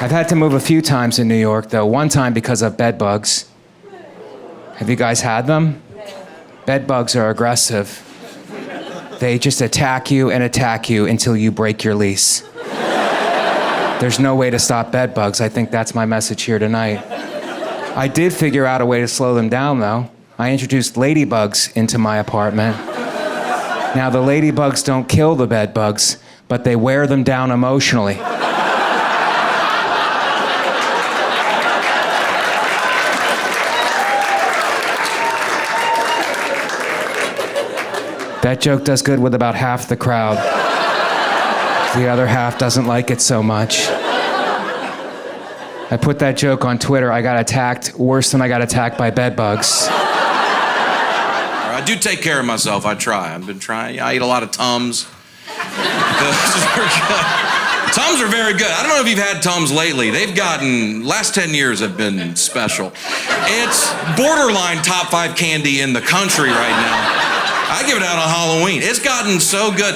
I've had to move a few times in New York, though. One time because of bed bugs. Have you guys had them? Bed bugs are aggressive. They just attack you until you break your lease. There's no way to stop bed bugs. I think that's my message here tonight. I did figure out a way to slow them down, though. I introduced ladybugs into my apartment. Now, the ladybugs don't kill the bed bugs, but they wear them down emotionally. That joke does good with about half the crowd. The other half doesn't like it so much. I put that joke on Twitter. I got attacked worse than I got attacked by bed bugs. I do take care of myself. I try. I've been trying. I eat a lot of Tums. Tums are very good. I don't know if you've had Tums lately. They've gotten, last 10 years have been special. It's borderline top 5 candy in the country right now. I give it out on Halloween. It's gotten so good.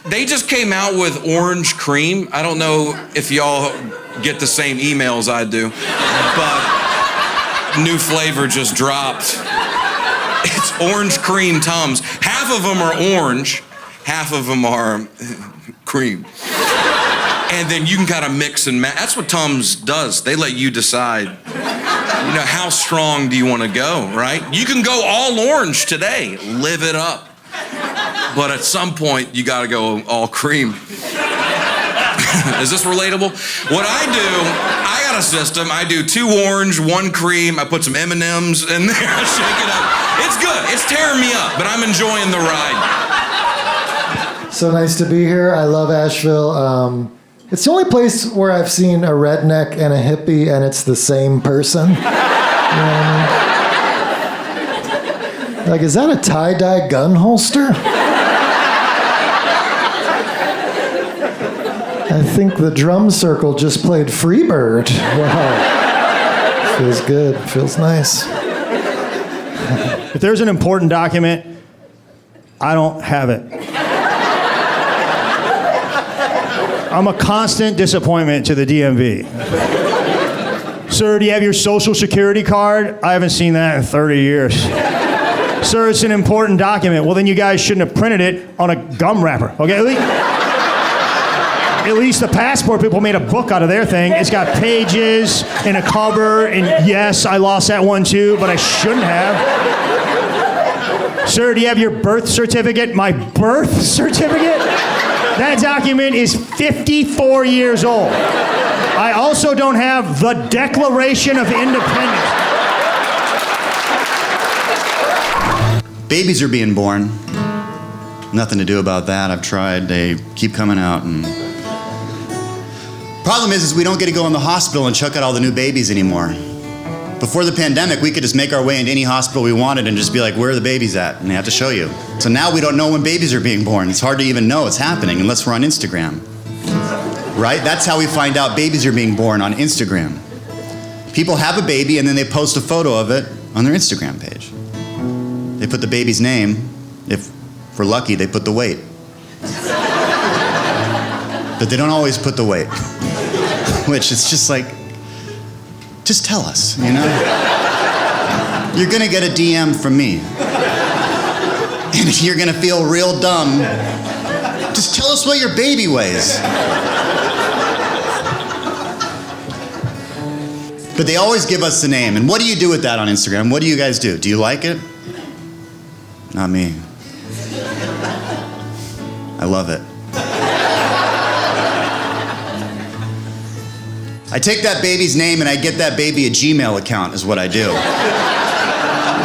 They just came out with orange cream. I don't know if y'all get the same emails I do, but new flavor just dropped. It's orange cream Tums. Half of them are orange, half of them are cream. And then you can kind of mix and match. That's what Tums does. They let you decide, you know, how strong do you want to go, right? You can go all orange today, live it up. But at some point, you got to go all cream. Is this relatable? What I do, I got a system. I do 2 orange, 1 cream. I put some M&Ms in there. I shake it up. It's good. It's tearing me up, but I'm enjoying the ride. So nice to be here. I love Asheville. It's the only place where I've seen a redneck and a hippie, and it's the same person. You know what I mean? Like, is that a tie-dye gun holster? I think the drum circle just played Freebird. Wow. Feels good. Feels nice. If there's an important document, I don't have it. I'm a constant disappointment to the DMV. Sir, do you have your social security card? I haven't seen that in 30 years. Sir, it's an important document. Well, then you guys shouldn't have printed it on a gum wrapper, okay? At least the passport people made a book out of their thing. It's got pages and a cover, and yes, I lost that one too, but I shouldn't have. Sir, do you have your birth certificate? My birth certificate? That document is 54 years old. I also don't have the Declaration of Independence. Babies are being born. Nothing to do about that. I've tried. They keep coming out. And problem is we don't get to go in the hospital and check out all the new babies anymore. Before the pandemic, we could just make our way into any hospital we wanted and just be like, where are the babies at? And they have to show you. So now we don't know when babies are being born. It's hard to even know it's happening unless we're on Instagram. Right? That's how we find out babies are being born, on Instagram. People have a baby and then they post a photo of it on their Instagram page. They put the baby's name. If we're lucky, they put the weight. But they don't always put the weight. Which is just like, just tell us, you know? You're gonna get a DM from me. And you're gonna feel real dumb. Just tell us what your baby weighs. But they always give us the name. And what do you do with that on Instagram? What do you guys do? Do you like it? Not me. I love it. I take that baby's name and I get that baby a Gmail account is what I do.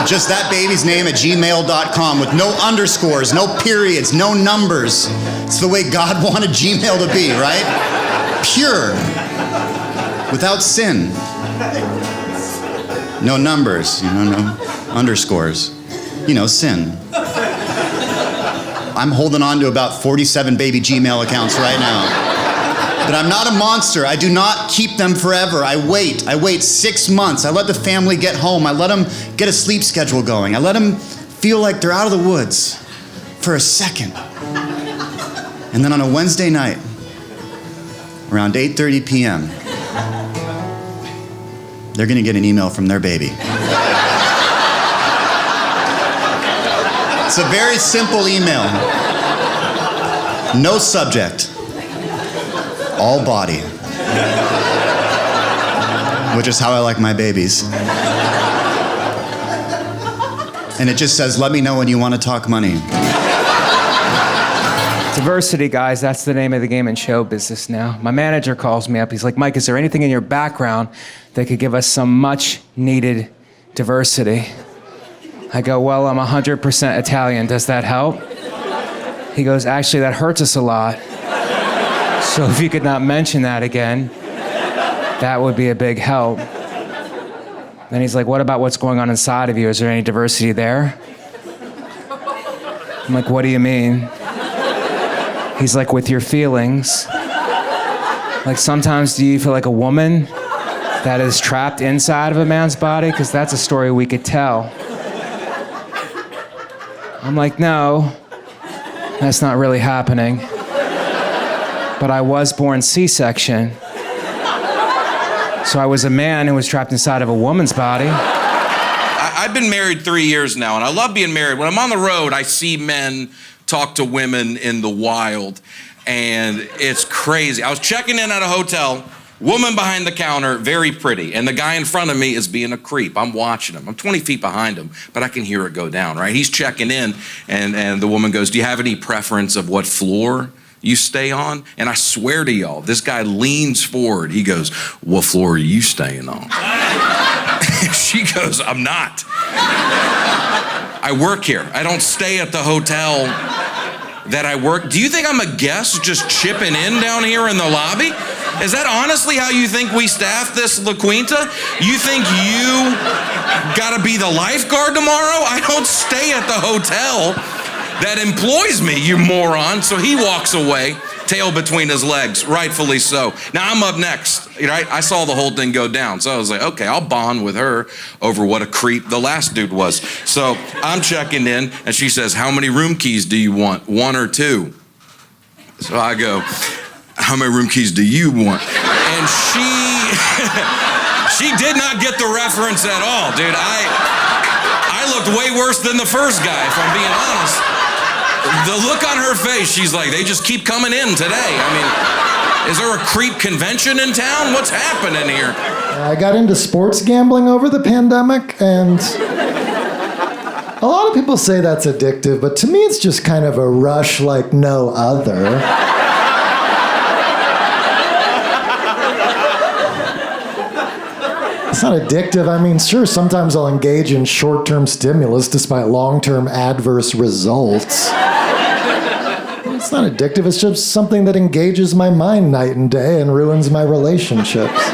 Just that baby's name at gmail.com with no underscores, no periods, no numbers. It's the way God wanted Gmail to be, right? Pure. Without sin. No numbers, you know, no underscores. You know, sin. I'm holding on to about 47 baby Gmail accounts right now. But I'm not a monster. I do not keep them forever. I wait 6 months. I let the family get home. I let them get a sleep schedule going. I let them feel like they're out of the woods for a second. And then on a Wednesday night, around 8:30 p.m., they're going to get an email from their baby. It's a very simple email. No subject. All body. Which is how I like my babies. And it just says, let me know when you want to talk money. Diversity, guys, that's the name of the game in show business now. My manager calls me up. He's like, Mike, is there anything in your background that could give us some much needed diversity? I go, well, I'm 100% Italian. Does that help? He goes, actually, that hurts us a lot. So if you could not mention that again, that would be a big help. Then he's like, what about what's going on inside of you? Is there any diversity there? I'm like, what do you mean? He's like, with your feelings. Like, sometimes do you feel like a woman that is trapped inside of a man's body? Because that's a story we could tell. I'm like, no, that's not really happening. But I was born C-section. So I was a man who was trapped inside of a woman's body. I've been married 3 years now, and I love being married. When I'm on the road, I see men talk to women in the wild, and it's crazy. I was checking in at a hotel, woman behind the counter, very pretty, and the guy in front of me is being a creep. I'm watching him. I'm 20 feet behind him, but I can hear it go down, right? He's checking in, and the woman goes, do you have any preference of what floor you stay on? And I swear to y'all, this guy leans forward. He goes, what floor are you staying on? She goes, I'm not. I work here. I don't stay at the hotel that I work. Do you think I'm a guest just chipping in down here in the lobby? Is that honestly how you think we staff this La Quinta? You think you gotta be the lifeguard tomorrow? I don't stay at the hotel that employs me, you moron. So he walks away, tail between his legs, rightfully so. Now I'm up next. You know, I saw the whole thing go down. So I was like, okay, I'll bond with her over what a creep the last dude was. So I'm checking in, and she says, how many room keys do you want? 1 or 2? So I go, how many room keys do you want? And she did not get the reference at all, dude. I looked way worse than the first guy, if I'm being honest. The look on her face, she's like, they just keep coming in today. I mean, is there a creep convention in town? What's happening here? I got into sports gambling over the pandemic, and a lot of people say that's addictive, but to me it's just kind of a rush like no other. It's not addictive. I mean, sure, sometimes I'll engage in short-term stimulus despite long-term adverse results. It's not addictive. It's just something that engages my mind night and day and ruins my relationships.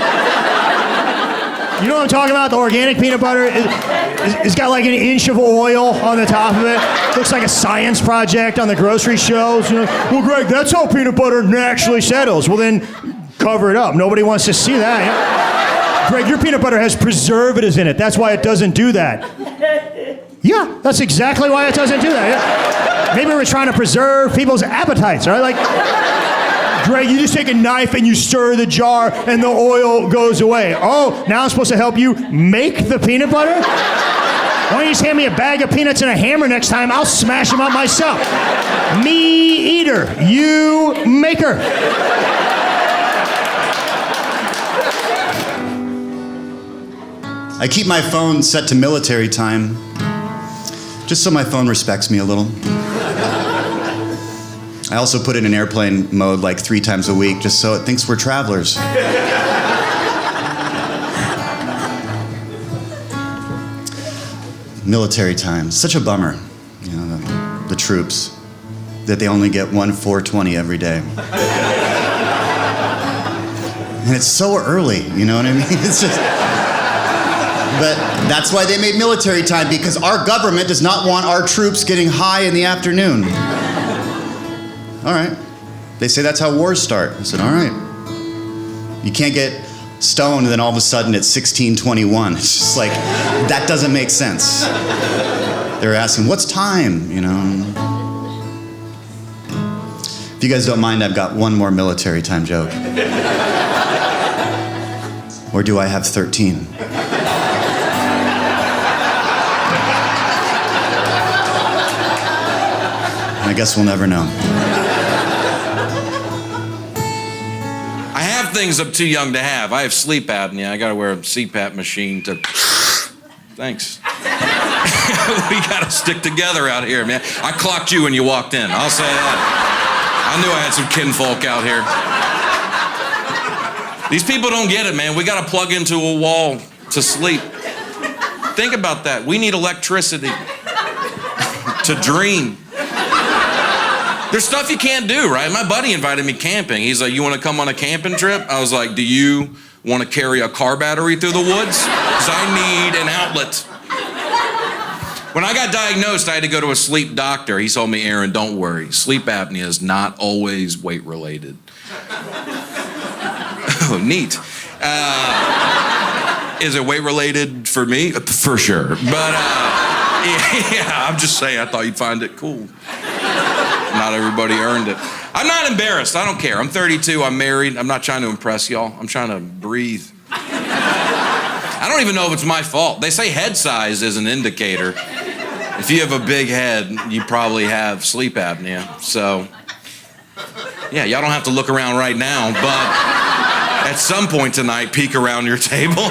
You know what I'm talking about? The organic peanut butter? It's got like an inch of oil on the top of it. Looks like a science project on the grocery shelves. You know, well, Greg, that's how peanut butter naturally settles. Well, then cover it up. Nobody wants to see that. Greg, your peanut butter has preservatives in it. That's why it doesn't do that. Yeah, that's exactly why it doesn't do that. Yeah. Maybe we're trying to preserve people's appetites, right? Like, Greg, you just take a knife and you stir the jar and the oil goes away. Oh, now I'm supposed to help you make the peanut butter? Why don't you just hand me a bag of peanuts and a hammer next time? I'll smash them up myself. Me eater, you maker. I keep my phone set to military time, just so my phone respects me a little. I also put it in airplane mode like 3 times a week, just so it thinks we're travelers. Military time, such a bummer. You know, the troops, that they only get 1 420 every day. And it's so early, you know what I mean? It's just... But that's why they made military time, because our government does not want our troops getting high in the afternoon. All right. They say that's how wars start. I said, all right. You can't get stoned and then all of a sudden it's 1621. It's just like, that doesn't make sense. They were asking, what's time, you know? If you guys don't mind, I've got one more military time joke. Or do I have 13? I guess we'll never know. I have things I'm too young to have. I have sleep apnea. I gotta wear a CPAP machine to... Thanks. We gotta stick together out here, man. I clocked you when you walked in. I'll say that. I knew I had some kinfolk out here. These people don't get it, man. We gotta plug into a wall to sleep. Think about that. We need electricity to dream. There's stuff you can't do, right? My buddy invited me camping. He's like, you want to come on a camping trip? I was like, do you want to carry a car battery through the woods? Because I need an outlet. When I got diagnosed, I had to go to a sleep doctor. He told me, Aaron, don't worry. Sleep apnea is not always weight related. Oh, neat. Is it weight related for me? For sure. But yeah, I'm just saying, I thought you'd find it cool. Not everybody earned it. I'm not embarrassed. I don't care. I'm 32. I'm married. I'm not trying to impress y'all. I'm trying to breathe. I don't even know if it's my fault. They say head size is an indicator. If you have a big head, you probably have sleep apnea. So, yeah, y'all don't have to look around right now, but at some point tonight, peek around your table.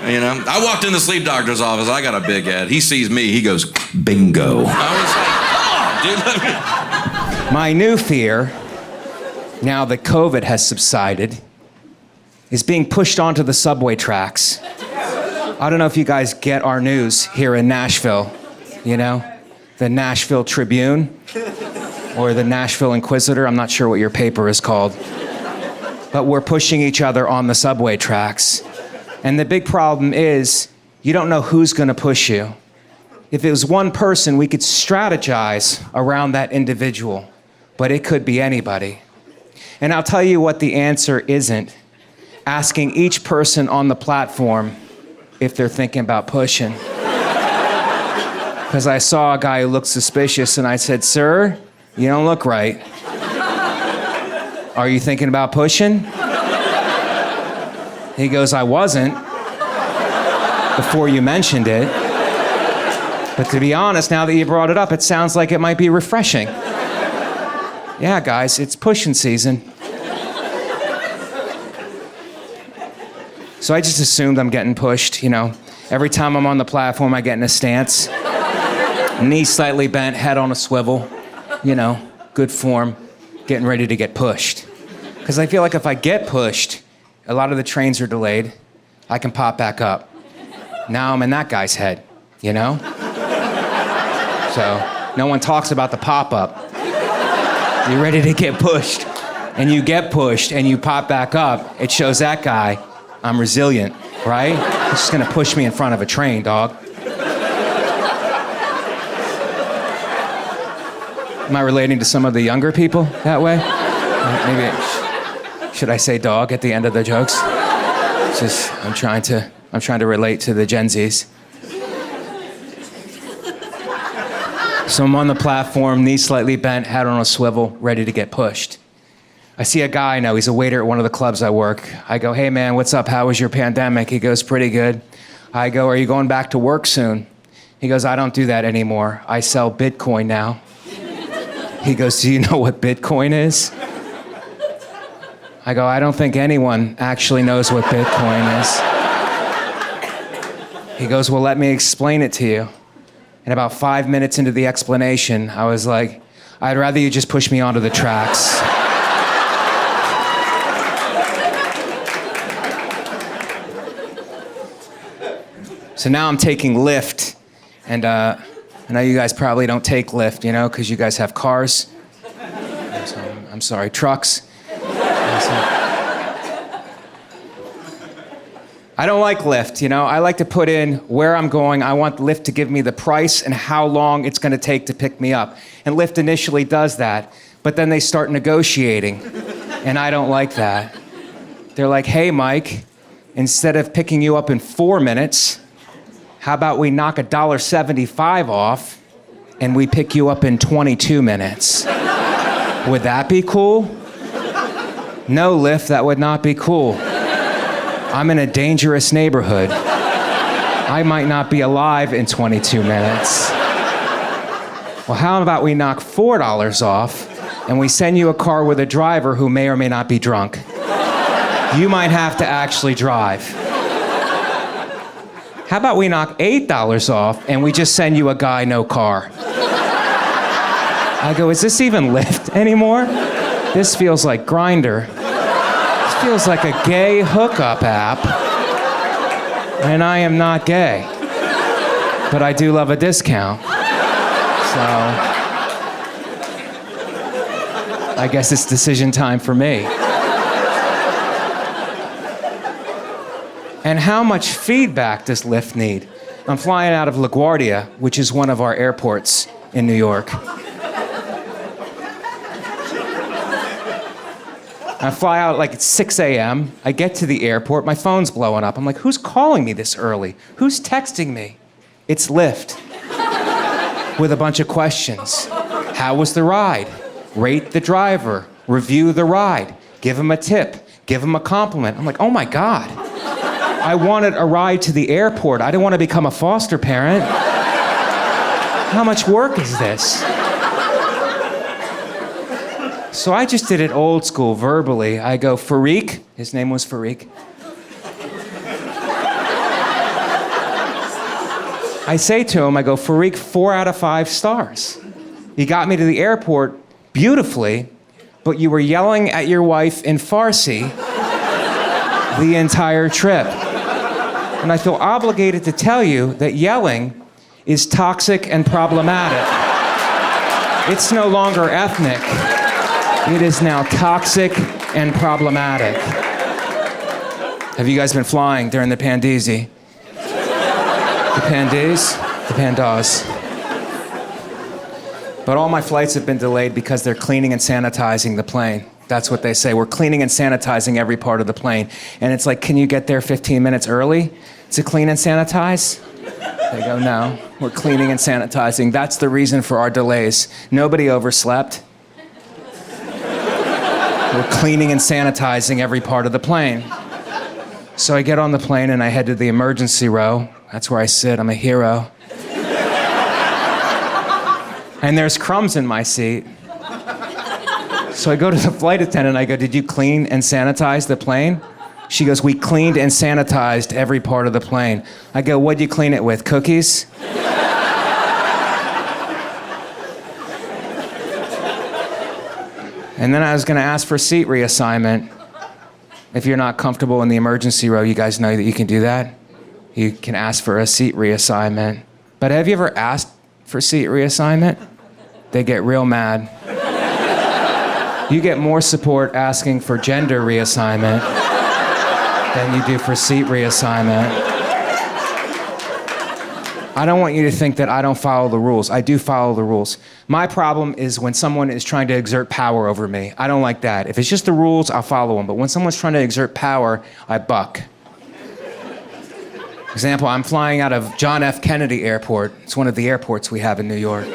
You know, I walked in the sleep doctor's office. I got a big head. He sees me. He goes, bingo. I was like, my new fear, now that COVID has subsided, is being pushed onto the subway tracks. I don't know if you guys get our news here in Nashville, you know? The Nashville Tribune or the Nashville Inquisitor. I'm not sure what your paper is called. But we're pushing each other on the subway tracks. And the big problem is you don't know who's gonna push you. If it was one person, we could strategize around that individual, but it could be anybody. And I'll tell you what the answer isn't. Asking each person on the platform if they're thinking about pushing. Because I saw a guy who looked suspicious and I said, sir, you don't look right. Are you thinking about pushing? He goes, I wasn't before you mentioned it. But to be honest, now that you brought it up, it sounds like it might be refreshing. Yeah, guys, it's pushing season. So I just assumed I'm getting pushed, you know. Every time I'm on the platform, I get in a stance. Knees slightly bent, head on a swivel. You know, good form, getting ready to get pushed. Because I feel like if I get pushed, a lot of the trains are delayed. I can pop back up. Now I'm in that guy's head, you know? So no one talks about the pop-up. You're ready to get pushed, and you get pushed, and you pop back up. It shows that guy I'm resilient, right? He's just gonna push me in front of a train, dog. Am I relating to some of the younger people that way? Maybe, should I say dog at the end of the jokes? It's just, I'm trying to relate to the Gen Zs. So I'm on the platform, knees slightly bent, head on a swivel, ready to get pushed. I see a guy I know, he's a waiter at one of the clubs I work. I go, hey man, what's up? How was your pandemic? He goes, pretty good. I go, are you going back to work soon? He goes, I don't do that anymore. I sell Bitcoin now. He goes, do you know what Bitcoin is? I go, I don't think anyone actually knows what Bitcoin is. He goes, well, let me explain it to you. And about 5 minutes into the explanation, I was like, I'd rather you just push me onto the tracks. So now I'm taking Lyft, and I know you guys probably don't take Lyft, you know, because you guys have cars. I'm sorry, trucks. I don't like Lyft, you know. I like to put in where I'm going. I want Lyft to give me the price and how long it's going to take to pick me up. And Lyft initially does that, but then they start negotiating, and I don't like that. They're like, hey, Mike, instead of picking you up in 4 minutes, how about we knock $1.75 off and we pick you up in 22 minutes? Would that be cool? No, Lyft, that would not be cool. I'm in a dangerous neighborhood. I might not be alive in 22 minutes. Well, how about we knock $4 off and we send you a car with a driver who may or may not be drunk? You might have to actually drive. How about we knock $8 off and we just send you a guy, no car? I go, is this even Lyft anymore? This feels like Grindr. This feels like a gay hookup app. And I am not gay. But I do love a discount. So I guess it's decision time for me. And how much feedback does Lyft need? I'm flying out of LaGuardia, which is one of our airports in New York. I fly out like at 6 a.m. I get to the airport, my phone's blowing up. I'm like, who's calling me this early? Who's texting me? It's Lyft. With a bunch of questions. How was the ride? Rate the driver. Review the ride. Give him a tip. Give him a compliment. I'm like, oh my God. I wanted a ride to the airport. I didn't want to become a foster parent. How much work is this? So I just did it old school, verbally. I go, Farik. His name was Farik. I say to him, I go, Farik, 4 out of 5 stars. You got me to the airport beautifully, but you were yelling at your wife in Farsi the entire trip. And I feel obligated to tell you that yelling is toxic and problematic. It's no longer ethnic. It is now toxic and problematic. Have you guys been flying during the Pandezi? The Pandays? The Pandas. But all my flights have been delayed because they're cleaning and sanitizing the plane. That's what they say. We're cleaning and sanitizing every part of the plane. And it's like, can you get there 15 minutes early to clean and sanitize? They go, no, we're cleaning and sanitizing. That's the reason for our delays. Nobody overslept. We're cleaning and sanitizing every part of the plane. So I get on the plane and I head to the emergency row. That's where I sit. I'm a hero. And there's crumbs in my seat. So I go to the flight attendant. I go, did you clean and sanitize the plane? She goes, we cleaned and sanitized every part of the plane. I go, what'd you clean it with? Cookies? And then I was going to ask for seat reassignment. If you're not comfortable in the emergency row, you guys know that you can do that. You can ask for a seat reassignment. But have you ever asked for seat reassignment? They get real mad. You get more support asking for gender reassignment than you do for seat reassignment. I don't want you to think that I don't follow the rules. I do follow the rules. My problem is when someone is trying to exert power over me. I don't like that. If it's just the rules, I'll follow them. But when someone's trying to exert power, I buck. Example, I'm flying out of John F. Kennedy Airport. It's one of the airports we have in New York.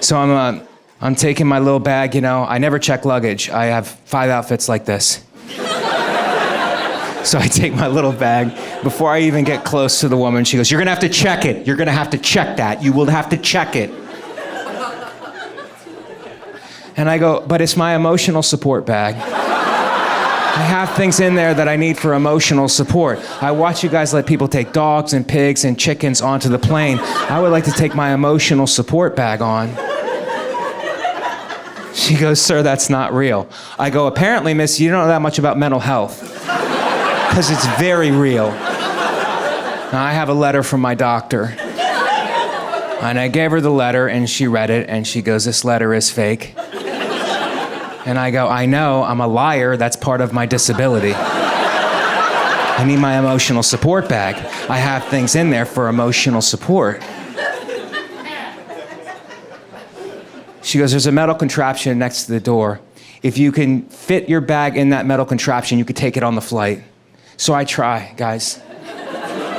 So I'm taking my little bag, you know. I never check luggage. I have 5 outfits like this. So I take my little bag. Before I even get close to the woman, she goes, you're gonna have to check it. You're gonna have to check that. You will have to check it. And I go, but it's my emotional support bag. I have things in there that I need for emotional support. I watch you guys let people take dogs and pigs and chickens onto the plane. I would like to take my emotional support bag on. She goes, sir, that's not real. I go, apparently, miss, you don't know that much about mental health. Because it's very real. Now, I have a letter from my doctor. And I gave her the letter, and she read it, and she goes, this letter is fake. And I go, I know, I'm a liar. That's part of my disability. I need my emotional support bag. I have things in there for emotional support. She goes, there's a metal contraption next to the door. If you can fit your bag in that metal contraption, you could take it on the flight. So I try, guys,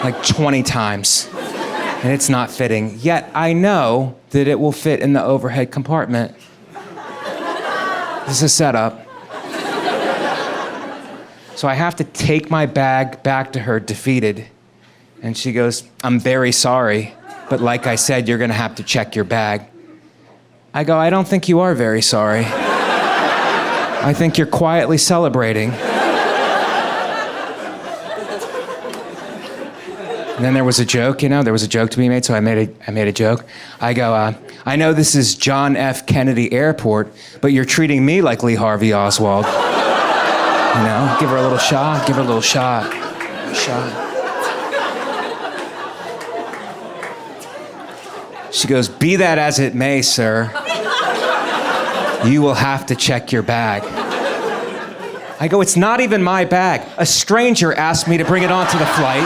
like 20 times, and it's not fitting. Yet I know that it will fit in the overhead compartment. This is a setup. So I have to take my bag back to her, defeated. And she goes, I'm very sorry, but like I said, you're gonna have to check your bag. I go, I don't think you are very sorry. I think you're quietly celebrating. And then there was a joke, there was a joke to be made, so I made a joke. I go, I know this is John F. Kennedy Airport, but you're treating me like Lee Harvey Oswald. Give her a little shot, give her a little shot. She goes, be that as it may, sir, you will have to check your bag. I go, it's not even my bag. A stranger asked me to bring it onto the flight.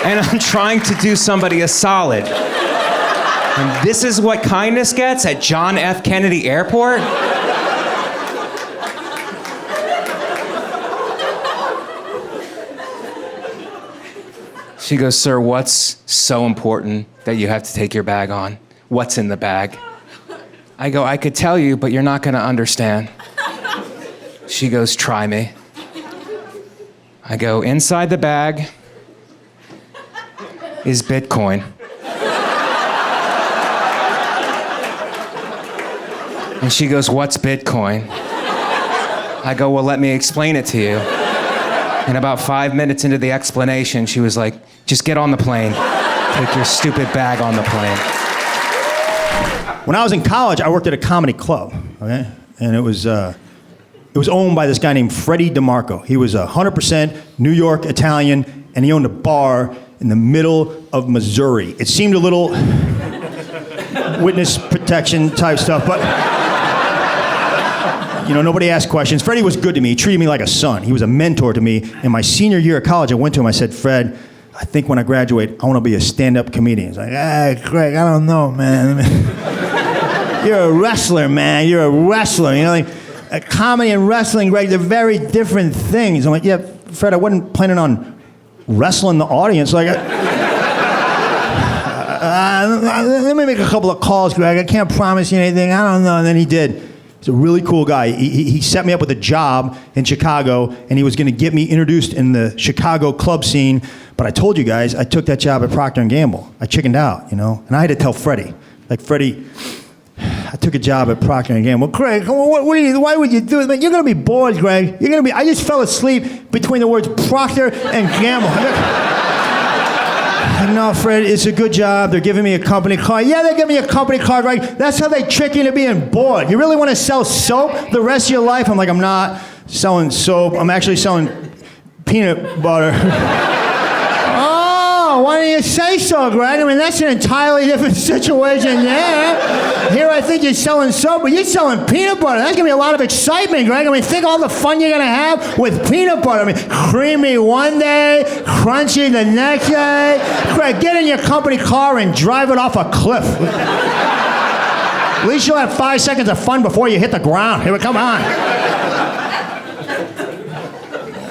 And I'm trying to do somebody a solid. And this is what kindness gets at John F. Kennedy Airport? She goes, sir, what's so important that you have to take your bag on? What's in the bag? I go, I could tell you, but you're not gonna understand. She goes, try me. I go, inside the bag is Bitcoin. And she goes, what's Bitcoin? I go, well, let me explain it to you. And about 5 minutes into the explanation, she was like, just get on the plane. Take your stupid bag on the plane. When I was in college, I worked at a comedy club, okay? And it was owned by this guy named Freddie DeMarco. He was 100% New York Italian, and he owned a bar in the middle of Missouri. It seemed a little witness protection type stuff, but nobody asked questions. Freddie was good to me. He treated me like a son. He was a mentor to me. In my senior year of college, I went to him. I said, Fred, I think when I graduate, I want to be a stand-up comedian. He's like, Greg, I don't know, man. You're a wrestler, man. You're a wrestler. A comedy and wrestling, Greg, they're very different things. I'm like, yeah, Fred, I wasn't planning on wrestling the audience. Like, let me make a couple of calls, Greg. I can't promise you anything. I don't know. And then he did. He's a really cool guy. He set me up with a job in Chicago, and he was going to get me introduced in the Chicago club scene. But I told you guys, I took that job at Procter & Gamble. I chickened out, And I had to tell Freddie. Like, Freddie, I took a job at Procter & Gamble. Greg, why would you do it? Man, you're going to be bored, Greg. I just fell asleep between the words Procter & Gamble. No, Fred, it's a good job. They're giving me a company card. Yeah, they're giving me a company card, right? That's how they trick you into being bored. You really want to sell soap the rest of your life? I'm like, I'm not selling soap. I'm actually selling peanut butter. Oh, why didn't you say so, Greg? I mean, that's an entirely different situation there. Here I think you're selling soap, but you're selling peanut butter. That's going to be a lot of excitement, Greg. I mean, think all the fun you're going to have with peanut butter. I mean, creamy one day, crunchy the next day. Greg, get in your company car and drive it off a cliff. At least you'll have 5 seconds of fun before you hit the ground. Here, come on.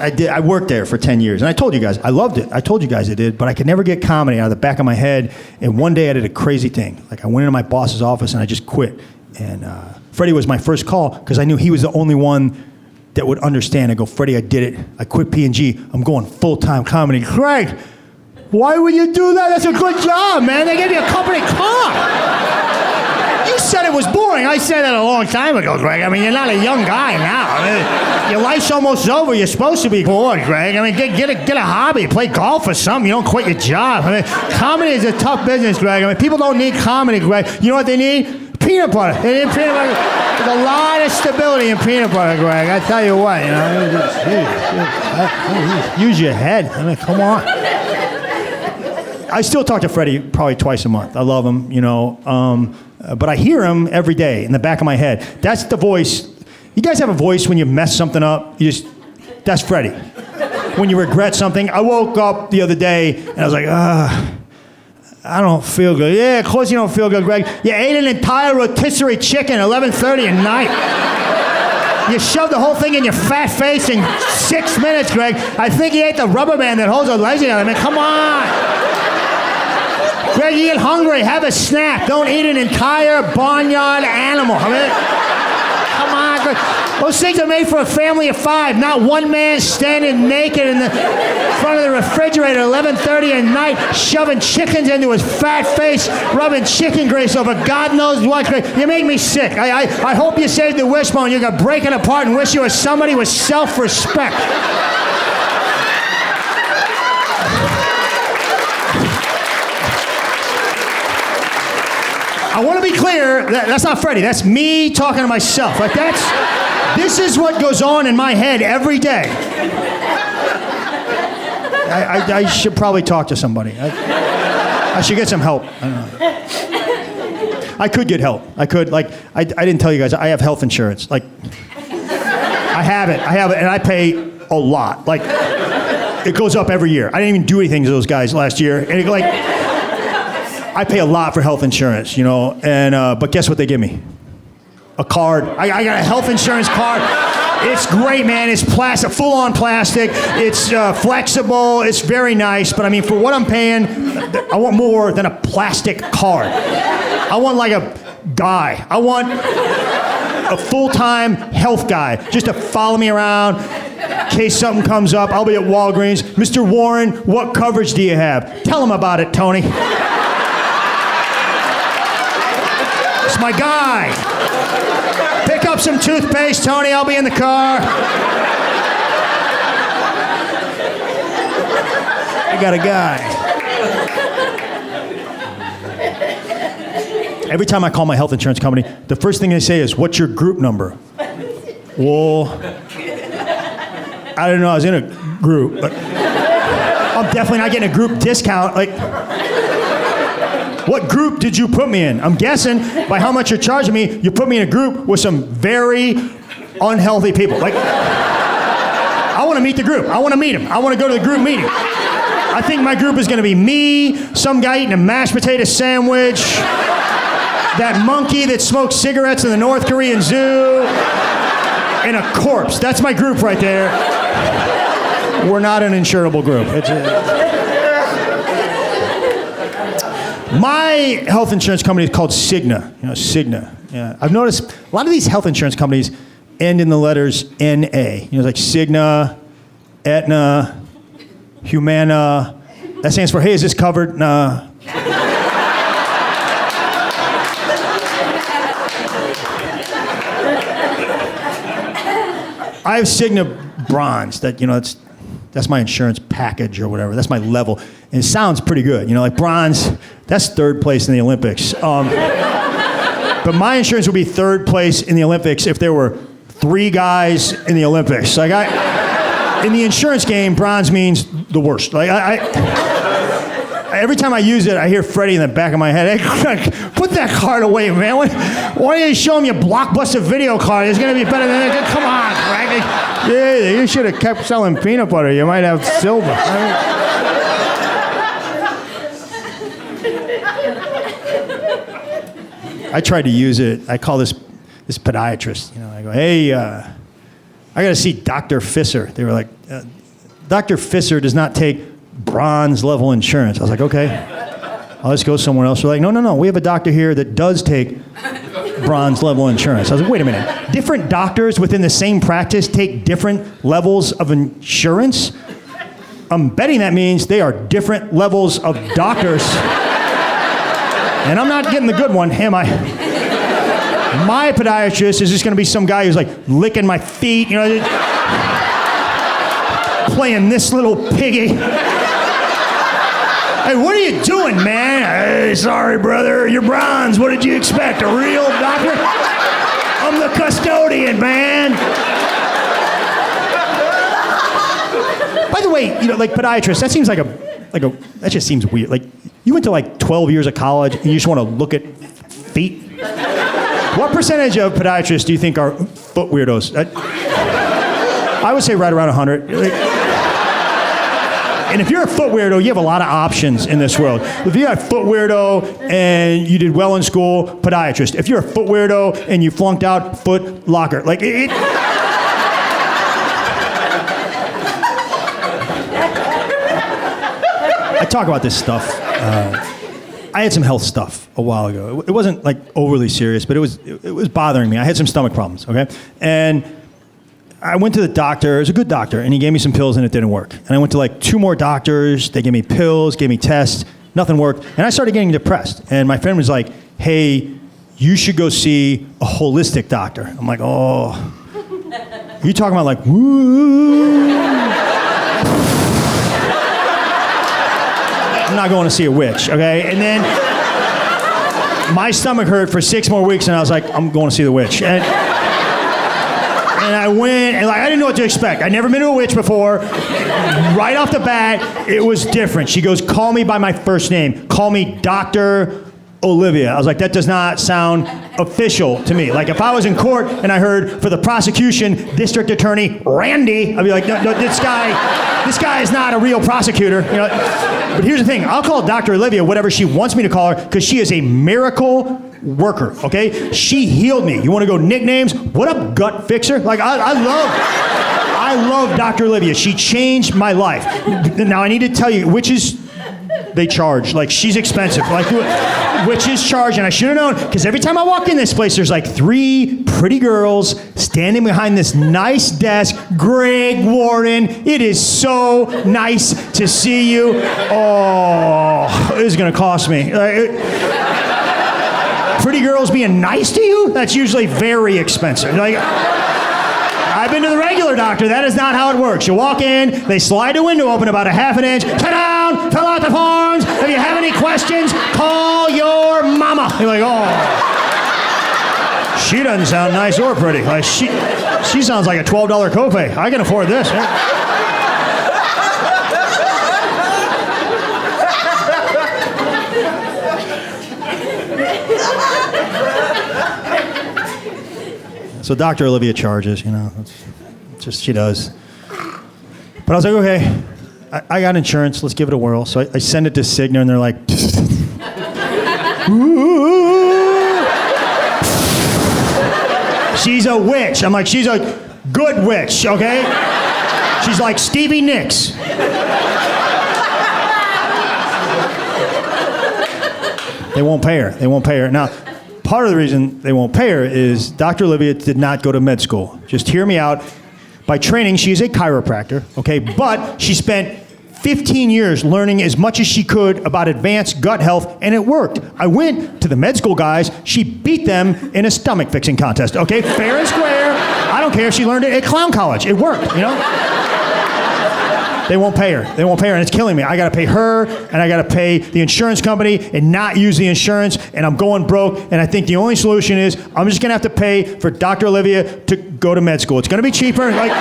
I worked there for 10 years, and I told you guys, I loved it. I told you guys I did, but I could never get comedy out of the back of my head, and one day I did a crazy thing. Like, I went into my boss's office, and I just quit. And Freddie was my first call, because I knew he was the only one that would understand. I go, Freddie, I did it. I quit P&G. I'm going full-time comedy. Greg, why would you do that? That's a good job, man. They gave you a company car. You said it was boring. I said that a long time ago, Greg. I mean, you're not a young guy now. I mean, your life's almost over. You're supposed to be bored, Greg. I mean, get a hobby. Play golf or something. You don't quit your job. I mean, comedy is a tough business, Greg. I mean, people don't need comedy, Greg. You know what they need? Peanut butter. They need peanut butter. There's a lot of stability in peanut butter, Greg. I tell you what, use your head. I mean, come on. I still talk to Freddie probably twice a month. I love him, but I hear him every day in the back of my head. That's the voice. You guys have a voice when you mess something up? That's Freddie. When you regret something. I woke up the other day and I was like, I don't feel good. Yeah, of course you don't feel good, Greg. You ate an entire rotisserie chicken at 11:30 at night. You shoved the whole thing in your fat face in 6 minutes, Greg. I think you ate the rubber band that holds your legs together. I mean, come on. Greg, you get hungry, have a snack. Don't eat an entire barnyard animal. I mean, come on. Greg. Those things are made for a family of 5, not one man standing naked in the front of the refrigerator at 11:30 at night, shoving chickens into his fat face, rubbing chicken grease over God knows what. You make me sick. I hope you saved the wishbone. You're going to break it apart and wish you were somebody with self-respect. I want to be clear, that's not Freddie, that's me talking to myself. Like this is what goes on in my head every day. I should probably talk to somebody. I should get some help. I don't know. I could get help. I could, I didn't tell you guys, I have health insurance. I have it, and I pay a lot. It goes up every year. I didn't even do anything to those guys last year. And I pay a lot for health insurance, but guess what they give me? A card. I got a health insurance card. It's great, man. It's plastic, full-on plastic. It's flexible. It's very nice. But I mean, for what I'm paying, I want more than a plastic card. I want a guy. I want a full-time health guy just to follow me around. In case something comes up, I'll be at Walgreens. Mr. Warren, what coverage do you have? Tell him about it, Tony. It's my guy. Pick up some toothpaste, Tony. I'll be in the car. I got a guy. Every time I call my health insurance company, the first thing they say is, "What's your group number?" Well, I didn't know I was in a group, but I'm definitely not getting a group discount. What group did you put me in? I'm guessing by how much you're charging me, you put me in a group with some very unhealthy people. I want to meet the group. I want to meet them. I want to go to the group meeting. I think my group is going to be me, some guy eating a mashed potato sandwich, that monkey that smokes cigarettes in the North Korean zoo, and a corpse. That's my group right there. We're not an insurable group. My health insurance company is called Cigna. Cigna. Yeah. I've noticed a lot of these health insurance companies end in the letters N-A. Like Cigna, Aetna, Humana. That stands for, hey, is this covered? Nah. I have Cigna Bronze. That's my insurance package or whatever. That's my level. And it sounds pretty good. Bronze, that's 3rd place in the Olympics. But my insurance would be 3rd place in the Olympics if there were 3 guys in the Olympics. In the insurance game, bronze means the worst. Every time I use it, I hear Freddie in the back of my head, hey, put that card away, man. Why don't you show him your Blockbuster video card? It's going to be better than that. Come on, Greg. Yeah, you should have kept selling peanut butter. You might have silver. I tried to use it. I call this podiatrist. I go, hey, I got to see Dr. Fisser. They were like, Dr. Fisser does not take bronze level insurance. I was like, okay, I'll just go somewhere else. They're like, no, we have a doctor here that does take bronze level insurance. I was like, wait a minute. Different doctors within the same practice take different levels of insurance? I'm betting that means they are different levels of doctors. And I'm not getting the good one, am I? My podiatrist is just going to be some guy who's licking my feet, playing this little piggy. Hey, what are you doing, man? Hey, sorry, brother. You're bronze. What did you expect? A real doctor? I'm the custodian, man. By the way, podiatrist, that seems that just seems weird. You went to 12 years of college and you just want to look at feet? What percentage of podiatrists do you think are foot weirdos? I would say right around 100. And if you're a foot weirdo, you have a lot of options in this world. If you're a foot weirdo and you did well in school, podiatrist. If you're a foot weirdo and you flunked out, foot locker. I talk about this stuff. I had some health stuff a while ago. It wasn't like overly serious, but it was bothering me. I had some stomach problems, okay? And I went to the doctor. It was a good doctor, and he gave me some pills, and it didn't work. And I went to like 2 more doctors. They gave me pills, gave me tests. Nothing worked. And I started getting depressed. And my friend was like, hey, you should go see a holistic doctor. I'm like, oh. Are you talking about like, woo? I'm not going to see a witch, okay? And then my stomach hurt for 6 more weeks, and I was like, I'm going to see the witch. And I went, and like I didn't know what to expect. I'd never been to a witch before. Right off the bat, it was different. She goes, call me by my first name. Call me Dr. Olivia. I was like, that does not sound official to me. Like if I was in court and I heard for the prosecution, District Attorney Randy, I'd be like, no, this guy is not a real prosecutor. You know? But here's the thing, I'll call Dr. Olivia whatever she wants me to call her because she is a miracle worker, okay? She healed me. You want to go nicknames? What up, gut fixer? Like I love Dr. Olivia. She changed my life. Now I need to tell you, witches, they charge. Like she's expensive. Like witches charge, and I should have known because every time I walk in this place, there's like 3 pretty girls standing behind this nice desk. Greg Warden, it is so nice to see you. Oh, this is gonna cost me. Pretty girls being nice to you? That's usually very expensive. Like, I've been to the regular doctor. That is not how it works. You walk in, they slide the window open about a ½ an inch. Sit down, fill out the forms. If you have any questions, call your mama. You're like, oh. She doesn't sound nice or pretty. Like she sounds like a $12 copay. I can afford this. So Dr. Olivia charges, you know, it's just she does. But I was like, okay, I got insurance, let's give it a whirl. So I send it to Cigna, and they're like, she's a witch. I'm like, she's a good witch, okay? She's like Stevie Nicks. They won't pay her. They won't pay her. Now, part of the reason they won't pay her is Dr. Olivia did not go to med school. Just hear me out. By training, she's a chiropractor, okay? But she spent 15 years learning as much as she could about advanced gut health, and it worked. I went to the med school guys. She beat them in a stomach fixing contest, okay? Fair and square. I don't care if she learned it at clown college. It worked, you know? They won't pay her. They won't pay her, and it's killing me. I gotta pay her, and I gotta pay the insurance company and not use the insurance, and I'm going broke, and I think the only solution is I'm just gonna have to pay for Dr. Olivia to go to med school. It's gonna be cheaper. Like,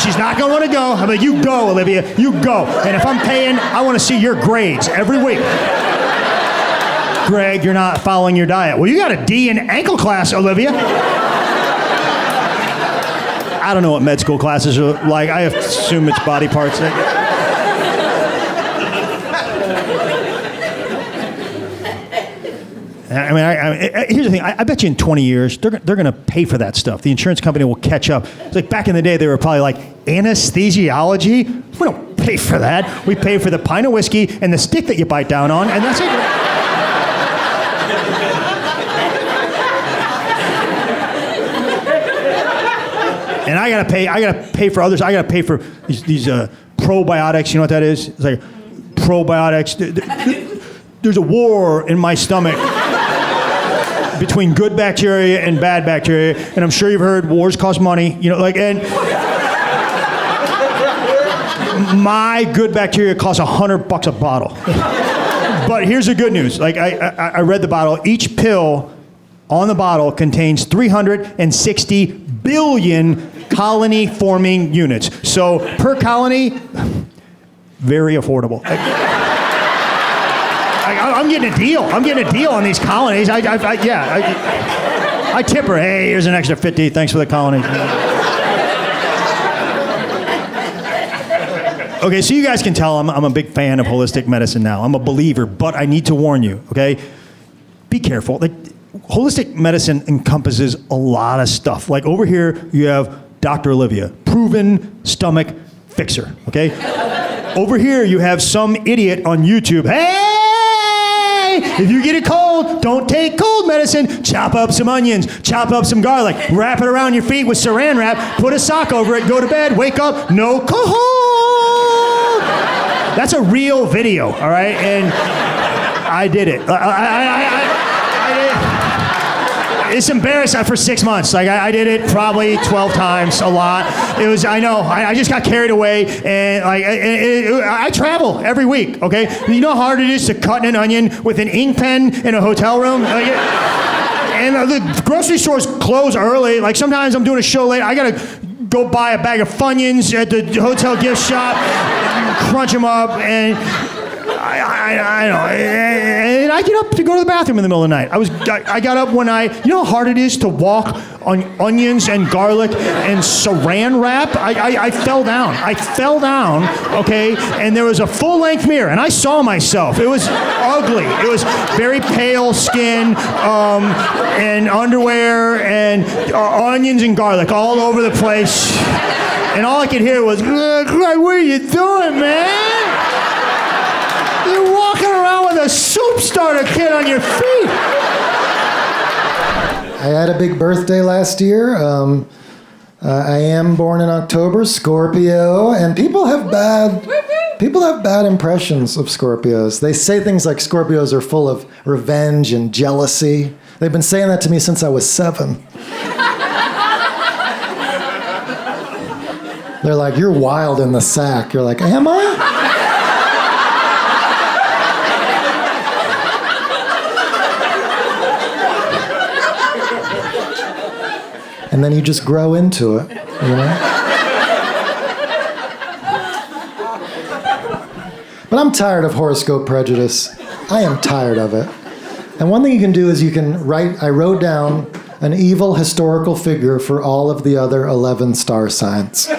she's not gonna wanna go. I'm like, you go, Olivia, you go. And if I'm paying, I wanna see your grades every week. Greg, you're not following your diet. Well, you got a D in ankle class, Olivia. I don't know what med school classes are like. I assume it's body parts. I mean, here's the thing. I bet you in 20 years, they're going to pay for that stuff. The insurance company will catch up. It's like back in the day, they were probably like, anesthesiology? We don't pay for that. We pay for the pint of whiskey and the stick that you bite down on, and that's it. And I gotta pay for others. I gotta pay for these probiotics. You know what that is? It's like probiotics. There's a war in my stomach between good bacteria and bad bacteria, and I'm sure you've heard wars cost money. You know, like, and my good bacteria costs $100 a bottle. But here's the good news. Like I read the bottle. Each pill on the bottle contains 360 billion colony-forming units. So per colony, very affordable. I'm getting a deal. I'm getting a deal on these colonies. I tip her. Hey, here's an extra 50. Thanks for the colony. Okay, so you guys can tell I'm a big fan of holistic medicine now. I'm a believer, but I need to warn you, okay? Be careful. Like, holistic medicine encompasses a lot of stuff. Like over here, you have Dr. Olivia, proven stomach fixer, okay? Over here, you have some idiot on YouTube. Hey, If you get a cold, don't take cold medicine. Chop up some onions, chop up some garlic, wrap it around your feet with saran wrap, put a sock over it, go to bed, wake up, no cold. That's a real video, all right? And I did it. I did. It's embarrassing for 6 months. Like I did it probably 12 times, a lot. It was, I know, I just got carried away, and like I travel every week. Okay, you know how hard it is to cut an onion with an ink pen in a hotel room. And the grocery stores close early. Like sometimes I'm doing a show late. I gotta go buy a bag of Funyuns at the hotel gift shop, crunch them up, and I know. And I get up to go to the bathroom in the middle of the night. I got up one night. You know how hard it is to walk on onions and garlic and saran wrap? I fell down. Okay? And there was a full-length mirror, and I saw myself. It was ugly. It was very pale skin, and underwear, and onions and garlic all over the place. And all I could hear was, what are you doing, man? You're walking around with a soup starter kit on your feet. I had a big birthday last year. I am born in October, Scorpio, and people have bad impressions of Scorpios. They say things like Scorpios are full of revenge and jealousy. They've been saying that to me since I was 7. They're like, you're wild in the sack. You're like, am I? And then you just grow into it, you know? But I'm tired of horoscope prejudice. I am tired of it. And one thing you can do is you can write, I wrote down an evil historical figure for all of the other 11 star signs.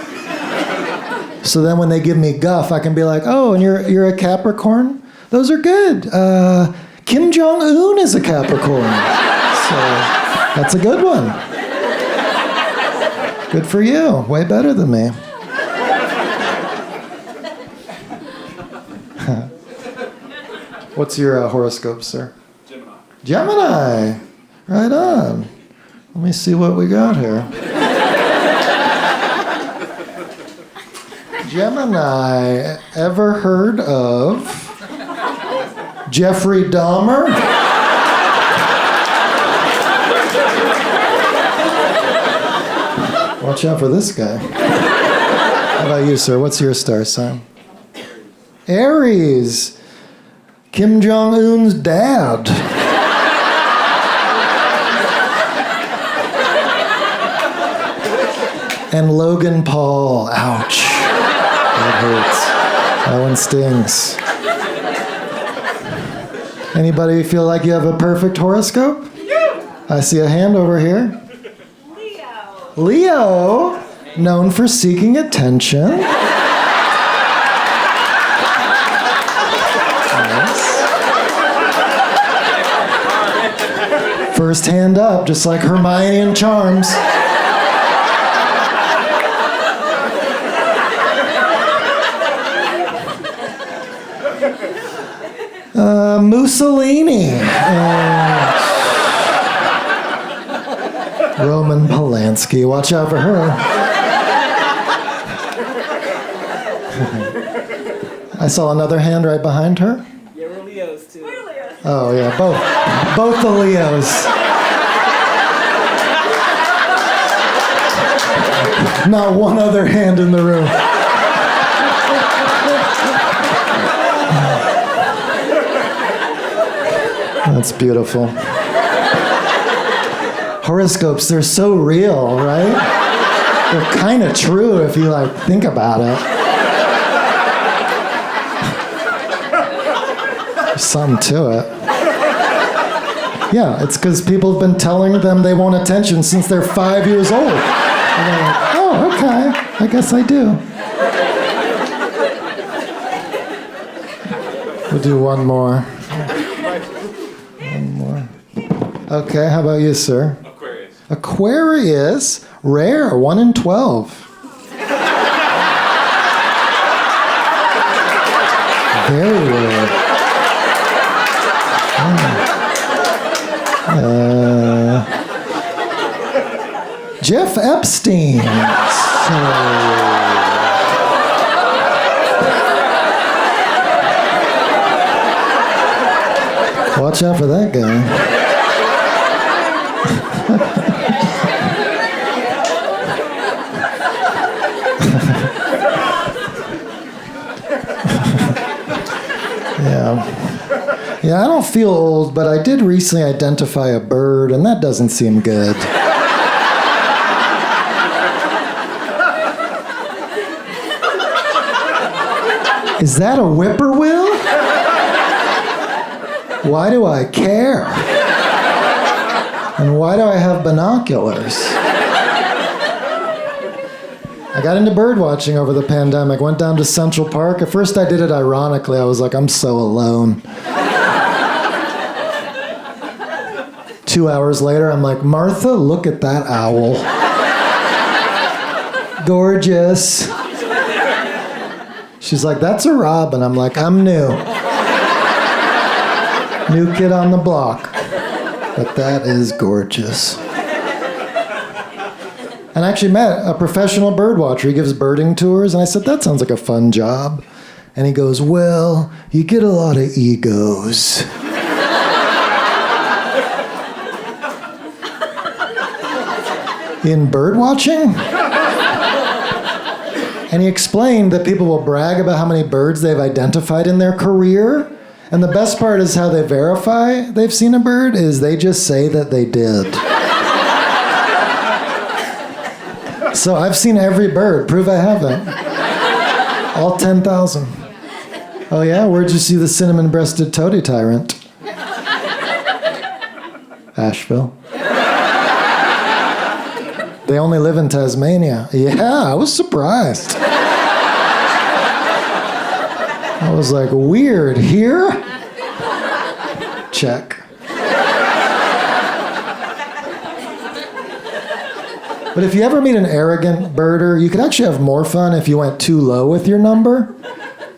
So then when they give me guff, I can be like, oh, and you're a Capricorn? Those are good. Kim Jong-un is a Capricorn. So that's a good one. Good for you. Way better than me. What's your horoscope, sir? Gemini. Gemini. Right on. Let me see what we got here. Gemini. Ever heard of Jeffrey Dahmer? Watch out for this guy. How about you, sir? What's your star sign? Aries. Kim Jong-un's dad. And Logan Paul. Ouch. That hurts. That one stings. Anybody feel like you have a perfect horoscope? I see a hand over here. Leo, known for seeking attention. Yes. First hand up, just like Hermione in Charms. Mussolini. Roman Polanski. Watch out for her. I saw another hand right behind her. Yeah, we're Leos too. Oh yeah, both the Leos. Not one other hand in the room. That's beautiful. Horoscopes, they're so real, right? They're kind of true if you think about it. There's something to it. Yeah, it's because people have been telling them they want attention since they're 5 years old. And they're like, oh, okay, I guess I do. We'll do one more. Okay, how about you, sir? Aquarius. Aquarius, rare, 1 in 12. Very rare. Oh. Jeff Epstein. Watch out for that guy. Yeah, I don't feel old, but I did recently identify a bird, and that doesn't seem good. Is that a whippoorwill? Why do I care? And why do I have binoculars? I got into bird watching over the pandemic, went down to Central Park. At first I did it ironically. I was like, I'm so alone. 2 hours later, I'm like, Martha, look at that owl. Gorgeous. She's like, that's a robin. I'm like, I'm new. New kid on the block. But that is gorgeous. And I actually met a professional bird watcher. He gives birding tours, and I said, that sounds like a fun job. And he goes, well, you get a lot of egos. In bird watching? And he explained that people will brag about how many birds they've identified in their career. And the best part is how they verify they've seen a bird is they just say that they did. So I've seen every bird. Prove I haven't. All 10,000. Oh yeah? Where'd you see the cinnamon-breasted toady tyrant? Asheville. They only live in Tasmania. Yeah, I was surprised. I was like, weird. Here? Check. But if you ever meet an arrogant birder, you could actually have more fun if you went too low with your number.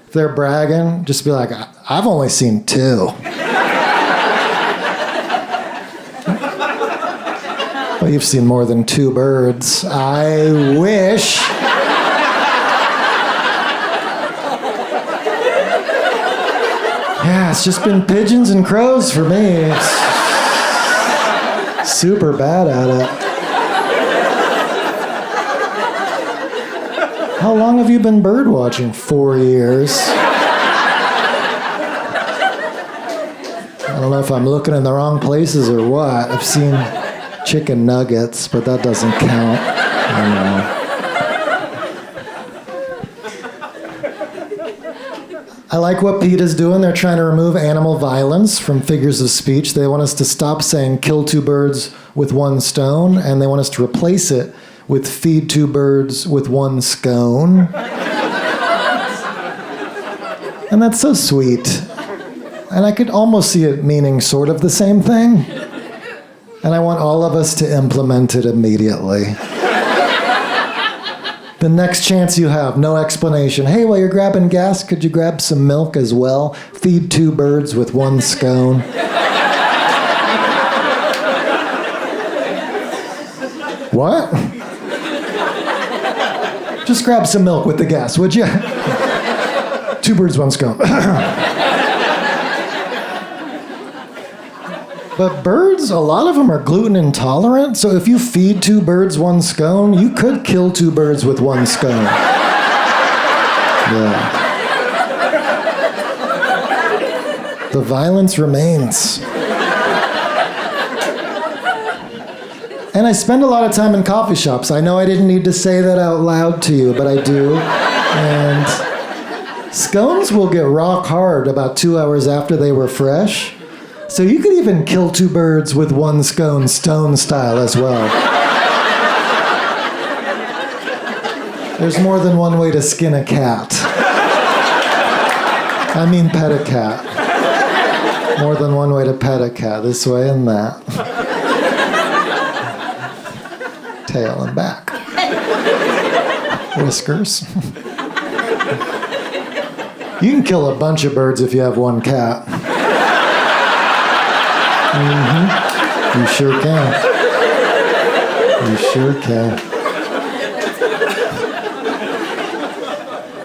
If they're bragging, just be like, I've only seen 2. Well, you've seen more than 2 birds. I wish. Yeah, it's just been pigeons and crows for me. It's super bad at it. How long have you been bird watching? 4 years. I don't know if I'm looking in the wrong places or what. I've seen chicken nuggets, but that doesn't count. I don't know. I like what PETA's doing. They're trying to remove animal violence from figures of speech. They want us to stop saying kill 2 birds with 1 stone, and they want us to replace it with feed 2 birds with 1 scone. And that's so sweet. And I could almost see it meaning sort of the same thing. And I want all of us to implement it immediately. The next chance you have, no explanation. Hey, while you're grabbing gas, could you grab some milk as well? Feed 2 birds with 1 scone. What? Just grab some milk with the gas, would you? 2 birds, 1 scone. But birds, a lot of them are gluten intolerant, so if you feed 2 birds 1 scone, you could kill 2 birds with 1 scone. Yeah. The violence remains. And I spend a lot of time in coffee shops. I know I didn't need to say that out loud to you, but I do. And scones will get rock hard about 2 hours after they were fresh. So you could even kill 2 birds with 1 scone, stone style as well. There's more than one way to skin a cat. I mean pet a cat. More than one way to pet a cat, this way and that. Tail and back. Whiskers. You can kill a bunch of birds if you have 1 cat. Mm-hmm. You sure can. You sure can.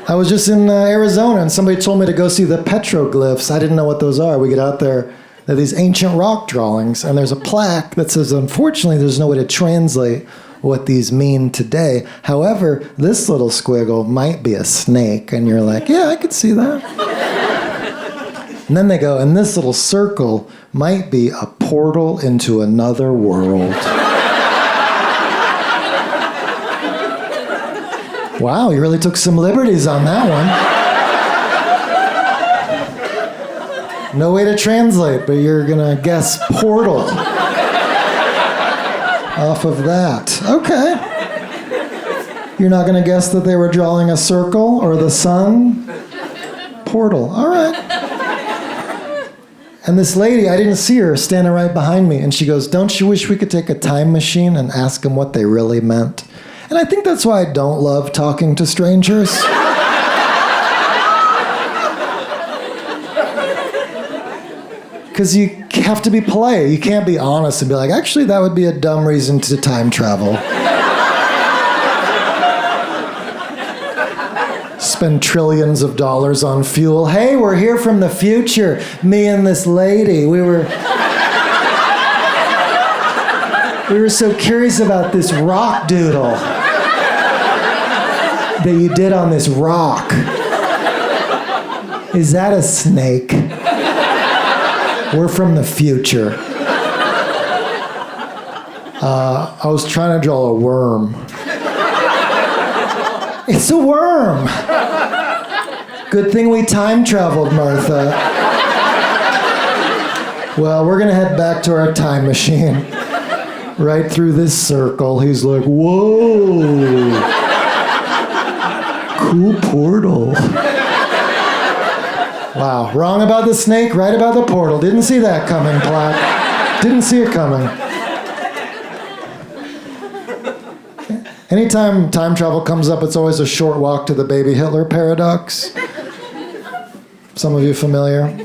I was just in Arizona, and somebody told me to go see the petroglyphs. I didn't know what those are. We get out there, they're these ancient rock drawings, and there's a plaque that says, unfortunately, there's no way to translate what these mean today. However, this little squiggle might be a snake, and you're like, yeah, I could see that. And then they go, and this little circle might be a portal into another world. Wow, you really took some liberties on that one. No way to translate, but you're gonna guess portal off of that. Okay. You're not gonna guess that they were drawing a circle or the sun? Portal, all right. And this lady, I didn't see her standing right behind me, and she goes, don't you wish we could take a time machine and ask them what they really meant? And I think that's why I don't love talking to strangers. Because you have to be polite. You can't be honest and be like, actually, that would be a dumb reason to time travel. Spend trillions of dollars on fuel. Hey, we're here from the future. Me and this lady. We were so curious about this rock doodle that you did on this rock. Is that a snake? We're from the future. I was trying to draw a worm. It's a worm. Good thing we time traveled, Martha. Well, we're gonna head back to our time machine. Right through this circle. He's like, whoa. Cool portal. Wow, wrong about the snake, right about the portal. Didn't see that coming, Platt. Didn't see it coming. Anytime time travel comes up, it's always a short walk to the baby Hitler paradox. Some of you familiar?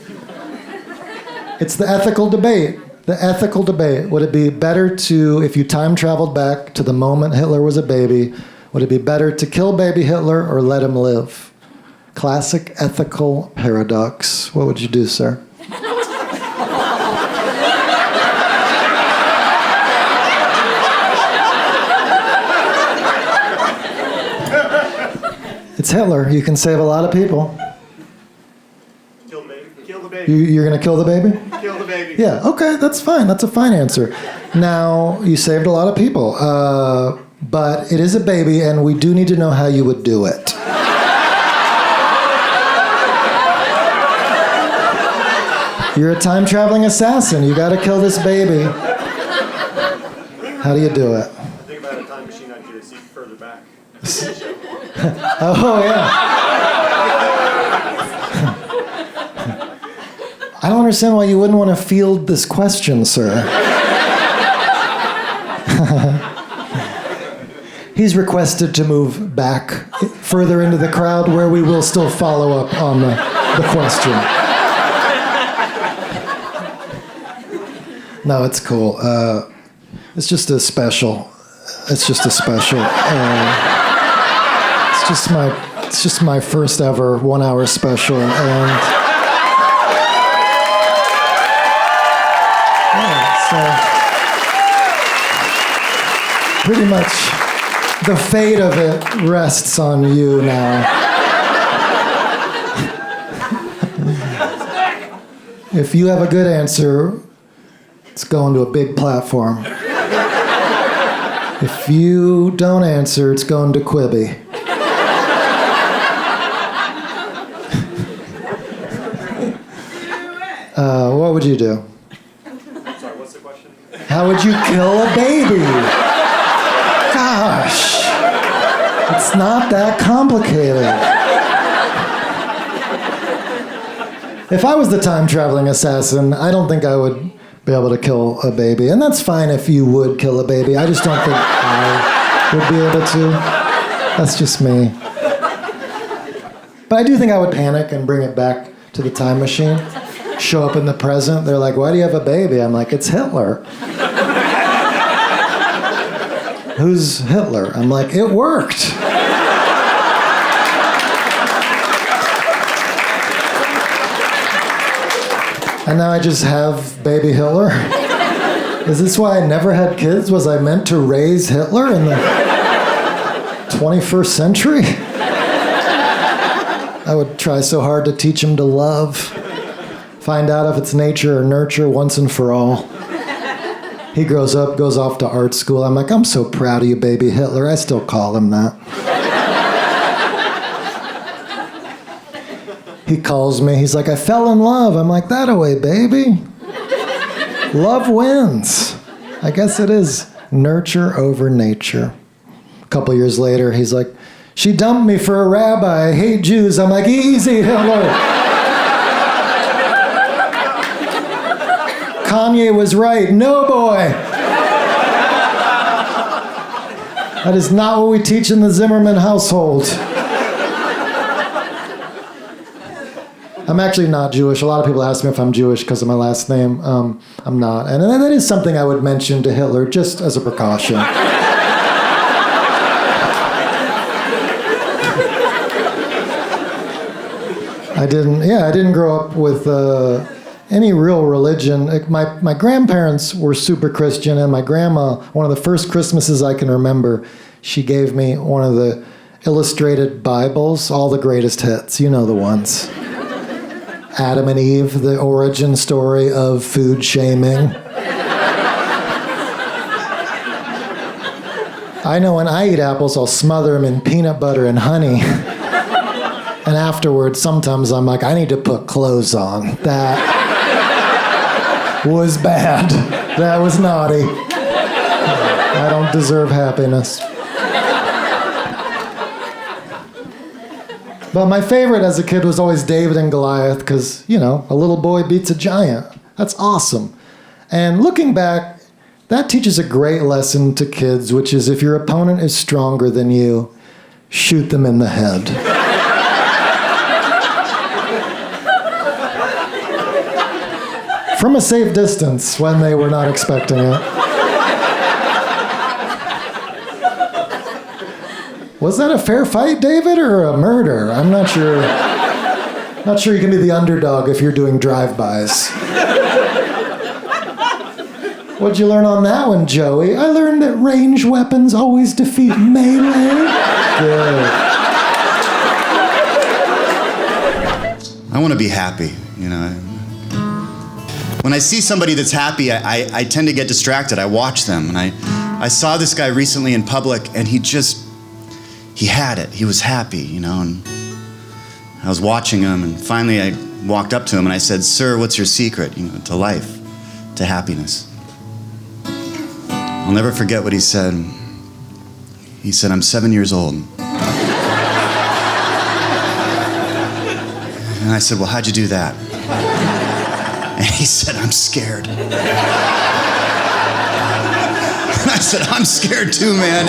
It's the ethical debate. The ethical debate. Would it be better to, if you time traveled back to the moment Hitler was a baby, would it be better to kill baby Hitler or let him live? Classic ethical paradox. What would you do, sir? It's Hitler. You can save a lot of people. Kill the baby. Kill the baby. You're going to kill the baby? Kill the baby. Yeah, okay, that's fine. That's a fine answer. Now, you saved a lot of people, but it is a baby, and we do need to know how you would do it. You're a time-traveling assassin. You got to kill this baby. How do you do it? I think about a time machine, I'd get a seat further back. Oh, yeah. I don't understand why you wouldn't want to field this question, sir. He's requested to move back further into the crowd where we will still follow up on the question. No, it's cool. It's just a special. It's just a special. It's just my first ever 1 hour special, and so pretty much the fate of it rests on you now. If you have a good answer, it's going to a big platform. If you don't answer, it's going to Quibi. What would you do? Sorry, what's the question? How would you kill a baby? Gosh, it's not that complicated. If I was the time-traveling assassin, I don't think I would be able to kill a baby. And that's fine if you would kill a baby. I just don't think I would be able to. That's just me. But I do think I would panic and bring it back to the time machine. show up in the present. They're like, why do you have a baby? I'm like, it's Hitler. Who's Hitler? I'm like, it worked. And now I just have baby Hitler. Is this why I never had kids? Was I meant to raise Hitler in the 21st century? I would try so hard to teach him to love. Find out if it's nature or nurture once and for all. He grows up, goes off to art school. I'm like, I'm so proud of you, baby Hitler. I still call him that. He calls me. He's like, I fell in love. I'm like, that away, baby. Love wins. I guess it is nurture over nature. A couple years later, he's like, she dumped me for a rabbi. I hate Jews. I'm like, easy, Hitler. Kanye was right. No, boy. That is not what we teach in the Zimmerman household. I'm actually not Jewish. A lot of people ask me if I'm Jewish because of my last name. I'm not. And that is something I would mention to Hitler just as a precaution. I didn't grow up with any real religion. My grandparents were super Christian, and my grandma, one of the first Christmases I can remember, she gave me one of the illustrated Bibles, all the greatest hits, you know the ones. Adam and Eve, the origin story of food shaming. I know when I eat apples, I'll smother them in peanut butter and honey. And afterwards, sometimes I'm like, I need to put clothes on. That was bad. That was naughty. I don't deserve happiness. But my favorite as a kid was always David and Goliath because, a little boy beats a giant. That's awesome. And looking back, that teaches a great lesson to kids, which is if your opponent is stronger than you, shoot them in the head. From a safe distance when they were not expecting it. Was that a fair fight, David, or a murder? I'm not sure. Not sure you can be the underdog if you're doing drive-bys. What'd you learn on that one, Joey? I learned that ranged weapons always defeat melee. Good. I want to be happy, When I see somebody that's happy, I tend to get distracted. I watch them, and I saw this guy recently in public, and he had it. He was happy, and I was watching him, and finally I walked up to him and I said, "Sir, what's your secret, to life, to happiness?" I'll never forget what he said. He said, "I'm 7 years old." And I said, "Well, how'd you do that?" And he said, "I'm scared." And I said, "I'm scared too, man.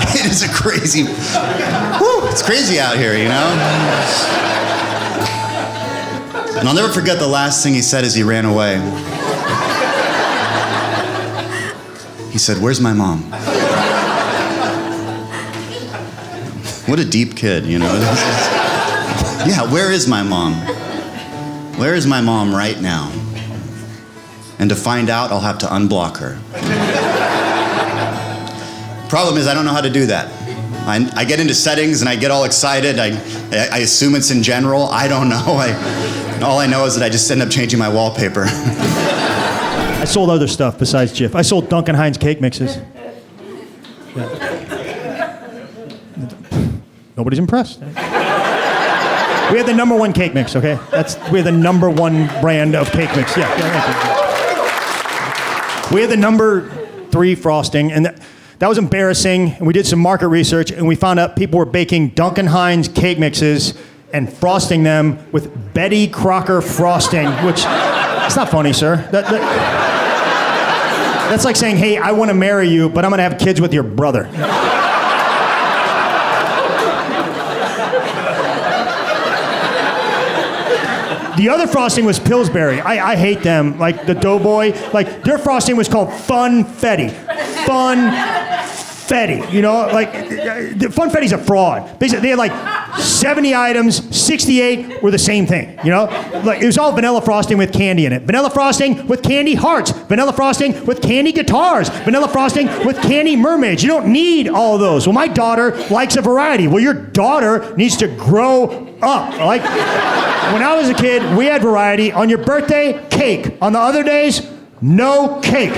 It is a crazy, it's crazy out here, And I'll never forget the last thing he said as he ran away. He said, "Where's my mom?" What a deep kid, Yeah, where is my mom? Where is my mom right now? And to find out, I'll have to unblock her. Problem is, I don't know how to do that. I get into settings and I get all excited. I assume it's in general. I don't know. All I know is that I just end up changing my wallpaper. I sold other stuff besides Jif. I sold Duncan Hines cake mixes. Yeah. Nobody's impressed. We had the #1 cake mix, okay? We had the #1 brand of cake mix. Yeah. We had the #3 frosting, and that was embarrassing. And we did some market research, and we found out people were baking Duncan Hines cake mixes and frosting them with Betty Crocker frosting, which it's not funny, sir. That's like saying, "Hey, I want to marry you, but I'm going to have kids with your brother." The other frosting was Pillsbury. I hate them. Like the Doughboy. Like their frosting was called Funfetti. Funfetti. You know, like the Funfetti's a fraud. Basically, they had like 70 items, 68 were the same thing. You know, like it was all vanilla frosting with candy in it. Vanilla frosting with candy hearts. Vanilla frosting with candy guitars. Vanilla frosting with candy mermaids. You don't need all of those. Well, my daughter likes a variety. Well, your daughter needs to grow up. Like when I was a kid, we had variety. On your birthday, cake. On the other days, no cake.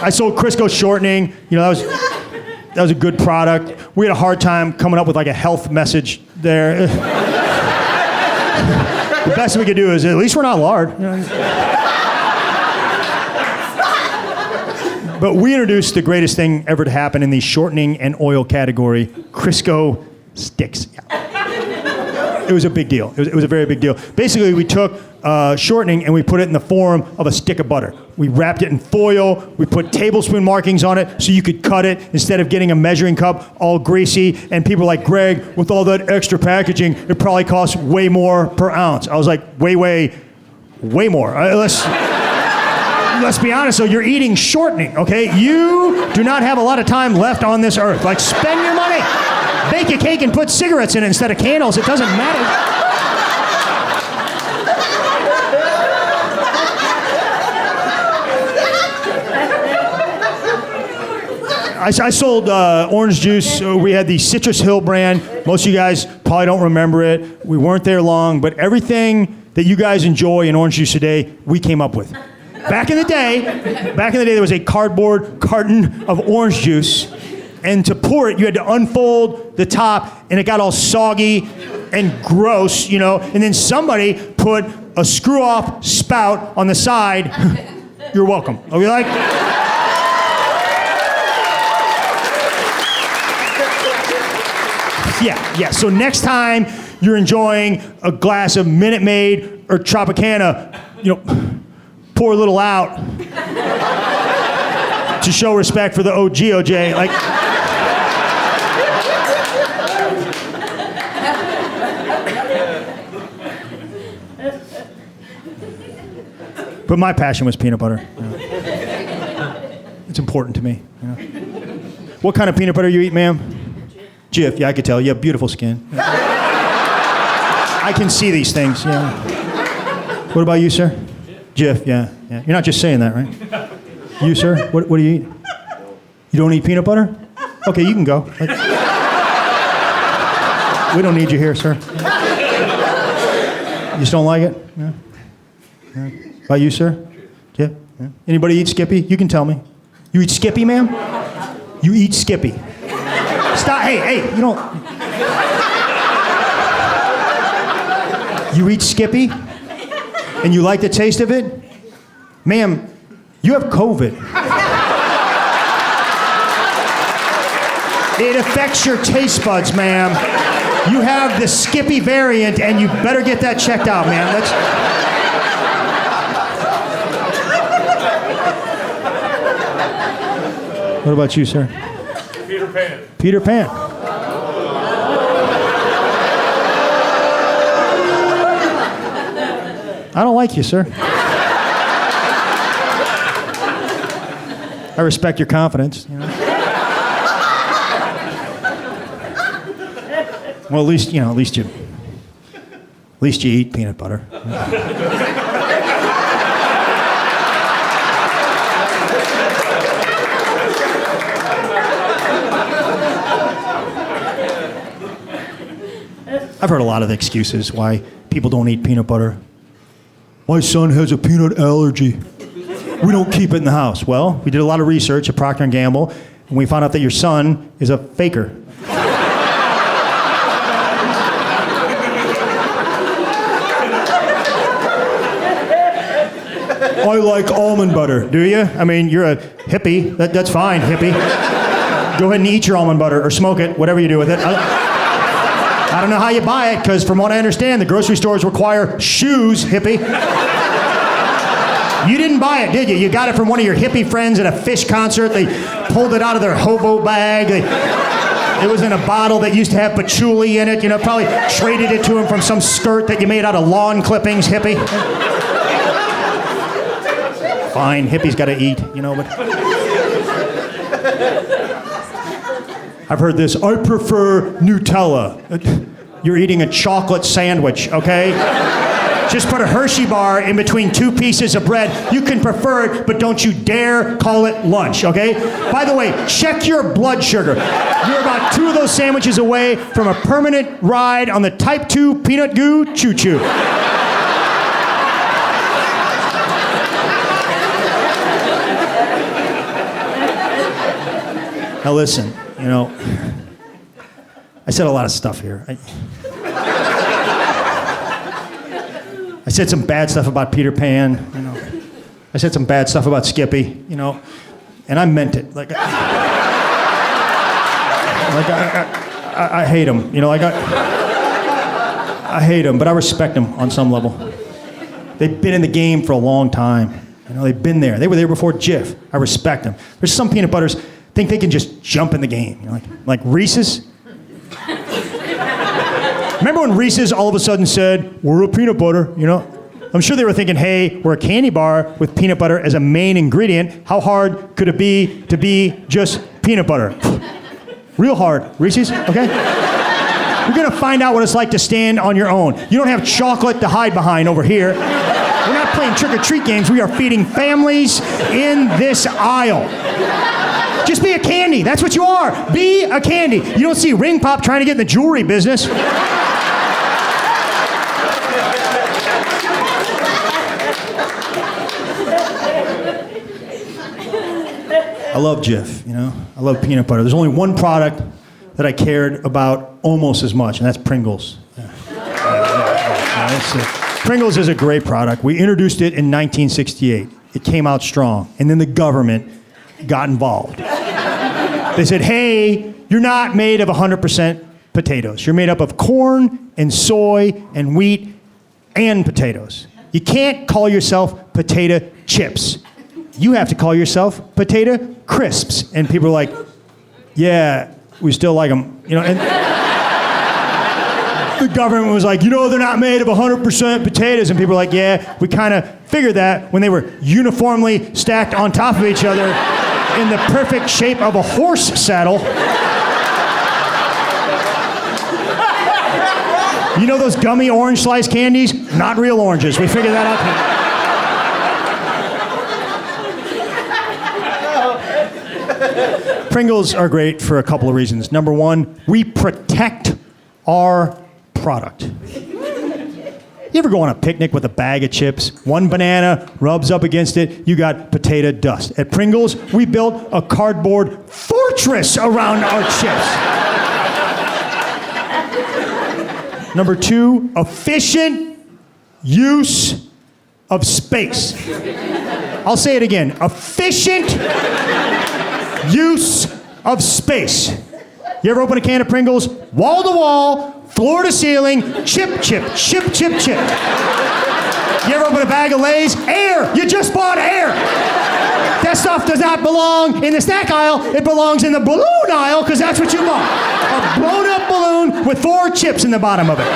I sold Crisco shortening. You know, that was a good product. We had a hard time coming up with like a health message there. The best we could do is at least we're not lard. You know? But we introduced the greatest thing ever to happen in the shortening and oil category, Crisco sticks. It was a big deal. It was a very big deal. Basically, we took shortening and we put it in the form of a stick of butter. We wrapped it in foil. We put tablespoon markings on it so you could cut it instead of getting a measuring cup all greasy. And people were like, Greg, with all that extra packaging, it probably costs way more per ounce. I was like, way more. Let's be honest, though, you're eating shortening, okay? You do not have a lot of time left on this earth. Like, spend your money. Bake a cake and put cigarettes in it instead of candles. It doesn't matter. I sold orange juice. We had the Citrus Hill brand. Most of you guys probably don't remember it. We weren't there long, but everything that you guys enjoy in orange juice today, we came up with. Back in the day, there was a cardboard carton of orange juice, and to pour it, you had to unfold the top, and it got all soggy and gross, you know, and then somebody put a screw-off spout on the side. You're welcome. Are we like... Yeah. So next time you're enjoying a glass of Minute Maid or Tropicana, you know, pour a little out to show respect for the OG. Like, but my passion was peanut butter. You know. It's important to me. You know. What kind of peanut butter you eat, ma'am? Jif, yeah, I could tell. You have beautiful skin. I can see these things, yeah. What about you, sir? Jif, yeah. You're not just saying that, right? You, sir? What do you eat? You don't eat peanut butter? Okay, you can go. We don't need you here, sir. You just don't like it? Yeah. About you, sir? Jif? Yeah. Anybody eat Skippy? You can tell me. You eat Skippy, ma'am? You eat Skippy. Stop, hey, you don't... You eat Skippy? And you like the taste of it? Ma'am, you have COVID. It affects your taste buds, ma'am. You have the Skippy variant, and you better get that checked out, ma'am. What about you, sir? Peter Pan. I don't like you, sir. I respect your confidence. You know? Well, at least you eat peanut butter. I've heard a lot of excuses why people don't eat peanut butter. My son has a peanut allergy. We don't keep it in the house. Well, we did a lot of research at Procter & Gamble, and we found out that your son is a faker. I like almond butter. Do you? I mean, you're a hippie. That's fine, hippie. Go ahead and eat your almond butter or smoke it, whatever you do with it. I don't know how you buy it, because from what I understand, the grocery stores require shoes, hippie. You didn't buy it, did you? You got it from one of your hippie friends at a Fish concert. They pulled it out of their hobo bag. It was in a bottle that used to have patchouli in it. You know, probably traded it to him from some skirt that you made out of lawn clippings, hippie. Fine, hippie's got to eat, you know, but... I've heard this, I prefer Nutella. You're eating a chocolate sandwich, okay? Just put a Hershey bar in between two pieces of bread. You can prefer it, but don't you dare call it lunch, okay? By the way, check your blood sugar. You're about 2 of those sandwiches away from a permanent ride on the Type 2 peanut goo choo-choo. Now listen, you know, I said a lot of stuff here. I said some bad stuff about Peter Pan, you know. I said some bad stuff about Skippy, you know, and I meant it. I hate him, you know. I hate him, but I respect him on some level. They've been in the game for a long time. You know, they've been there. They were there before Jif. I respect them. There's some peanut butters think they can just jump in the game. You know, like Reese's. Remember when Reese's all of a sudden said, we're a peanut butter, you know? I'm sure they were thinking, hey, we're a candy bar with peanut butter as a main ingredient. How hard could it be to be just peanut butter? Real hard, Reese's, okay? You're gonna find out what it's like to stand on your own. You don't have chocolate to hide behind over here. We're not playing trick-or-treat games. We are feeding families in this aisle. Just be a candy. That's what you are. Be a candy. You don't see Ring Pop trying to get in the jewelry business. I love Jif, you know. I love peanut butter. There's only one product that I cared about almost as much, and that's Pringles. Pringles is a great product. We introduced it in 1968. It came out strong, and then the government got involved. They said, hey, you're not made of 100% potatoes. You're made up of corn and soy and wheat and potatoes. You can't call yourself potato chips. You have to call yourself potato crisps. And people are like, yeah, we still like them. You know, and the government was like, you know, they're not made of 100% potatoes. And people are like, yeah, we kind of figured that when they were uniformly stacked on top of each other in the perfect shape of a horse saddle. You know those gummy orange slice candies? Not real oranges. We figured that out. Pringles are great for a couple of reasons. Number one, we protect our product. You ever go on a picnic with a bag of chips? One banana rubs up against it, you got potato dust. At Pringles, we built a cardboard fortress around our chips. Number two, efficient use of space. I'll say it again, efficient use of space. You ever open a can of Pringles? Wall to wall, floor to ceiling, chip, chip, chip, chip, chip. You ever open a bag of Lay's? Air! You just bought air! That stuff does not belong in the snack aisle. It belongs in the balloon aisle because that's what you bought. A blown up balloon with 4 chips in the bottom of it.